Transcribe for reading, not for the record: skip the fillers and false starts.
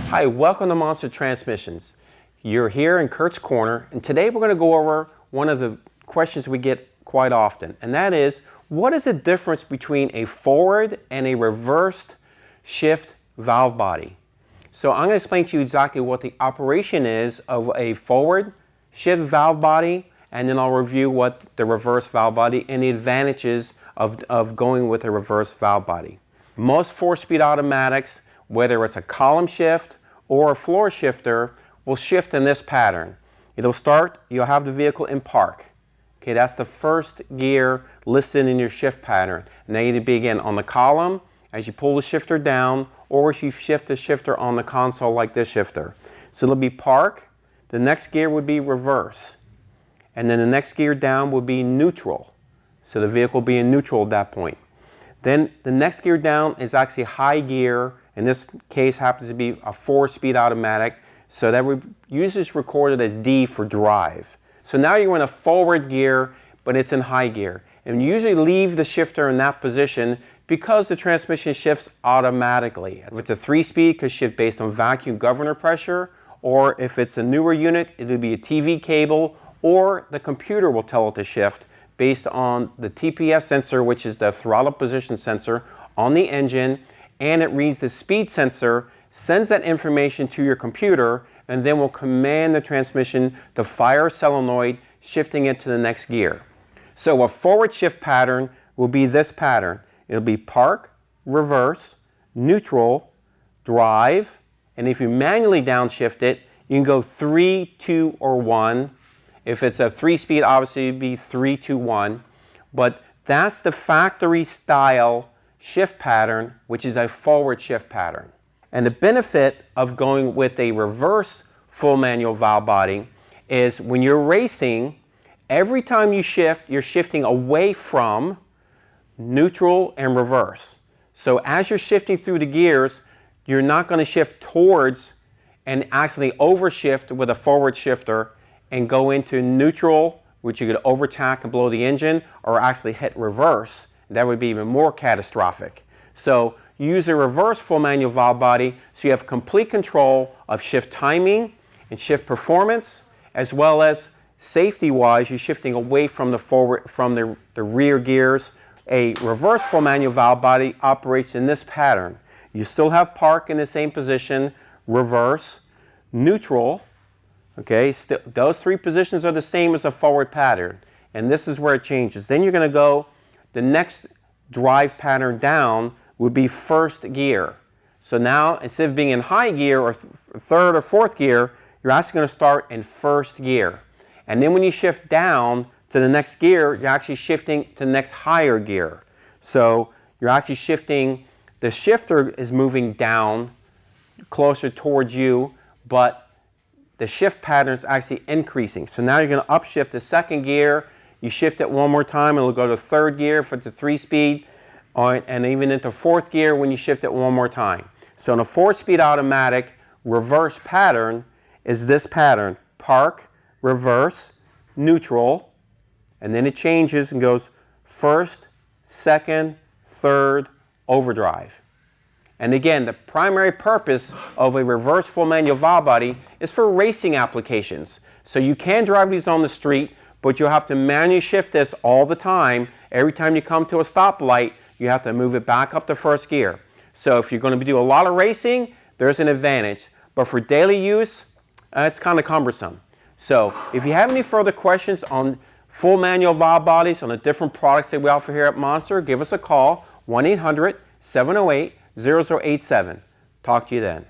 Hi, welcome to Monster Transmissions. You're here in Curt's Corner, and today we're going to go over one of the questions we get quite often, and that is, what is the difference between a forward and a reversed shift valve body? So I'm going to explain to you exactly what the operation is of a forward shift valve body, and then I'll review what the reverse valve body and the advantages of going with a reverse valve body. Most 4-speed automatics, whether it's a column shift or a floor shifter, will shift in this pattern. It'll start, you'll have the vehicle in park. Okay, that's the first gear listed in your shift pattern. Now you need to be again on the column as you pull the shifter down, or if you shift the shifter on the console like this shifter. So it'll be park, the next gear would be reverse, and then the next gear down would be neutral. So the vehicle will be in neutral at that point. Then the next gear down is actually high gear. In this case happens to be a 4-speed automatic, so that we usually is recorded as D for drive. So now you're in a forward gear, but it's in high gear. And you usually leave the shifter in that position because the transmission shifts automatically. If it's a 3-speed, it could shift based on vacuum governor pressure, or if it's a newer unit, it'll be a TV cable, or the computer will tell it to shift based on the TPS sensor, which is the throttle position sensor on the engine, and it reads the speed sensor, sends that information to your computer, and then will command the transmission to fire a solenoid, shifting it to the next gear. So a forward shift pattern will be this pattern. It'll be park, reverse, neutral, drive, and if you manually downshift it, you can go 3, 2, or 1. If it's a 3-speed, obviously it'd be 3, 2, 1. But that's the factory style shift pattern, which is a forward shift pattern. And the benefit of going with a reverse full manual valve body is when you're racing, every time you shift, you're shifting away from neutral and reverse. So as you're shifting through the gears, you're not going to shift towards and actually overshift with a forward shifter and go into neutral, which you could overtack and blow the engine, or actually hit reverse. That would be even more catastrophic. So you use a reverse full manual valve body so you have complete control of shift timing and shift performance, as well as safety-wise, you're shifting away from the rear gears. A reverse full manual valve body operates in this pattern. You still have park in the same position, reverse, neutral. Okay, those 3 positions are the same as a forward pattern, and this is where it changes. Then you're going to go, the next drive pattern down would be first gear. So now, instead of being in high gear or 3rd or 4th gear, you're actually going to start in first gear. And then when you shift down to the next gear, you're actually shifting to the next higher gear. So you're actually shifting, the shifter is moving down closer towards you, but the shift pattern is actually increasing. So now you're going to upshift to 2nd gear. You shift it one more time, and it'll go to 3rd gear for the 3-speed, and even into 4th gear when you shift it one more time. So in a 4-speed automatic, reverse pattern is this pattern: park, reverse, neutral, and then it changes and goes 1st, 2nd, 3rd, overdrive. And again, the primary purpose of a reverse full manual valve body is for racing applications. So you can drive these on the street, but you'll have to manually shift this all the time. Every time you come to a stoplight, you have to move it back up to 1st gear. So if you're going to do a lot of racing, there's an advantage. But for daily use, it's kind of cumbersome. So if you have any further questions on full manual valve bodies, on the different products that we offer here at Monster, give us a call, 1-800-708-0087. Talk to you then.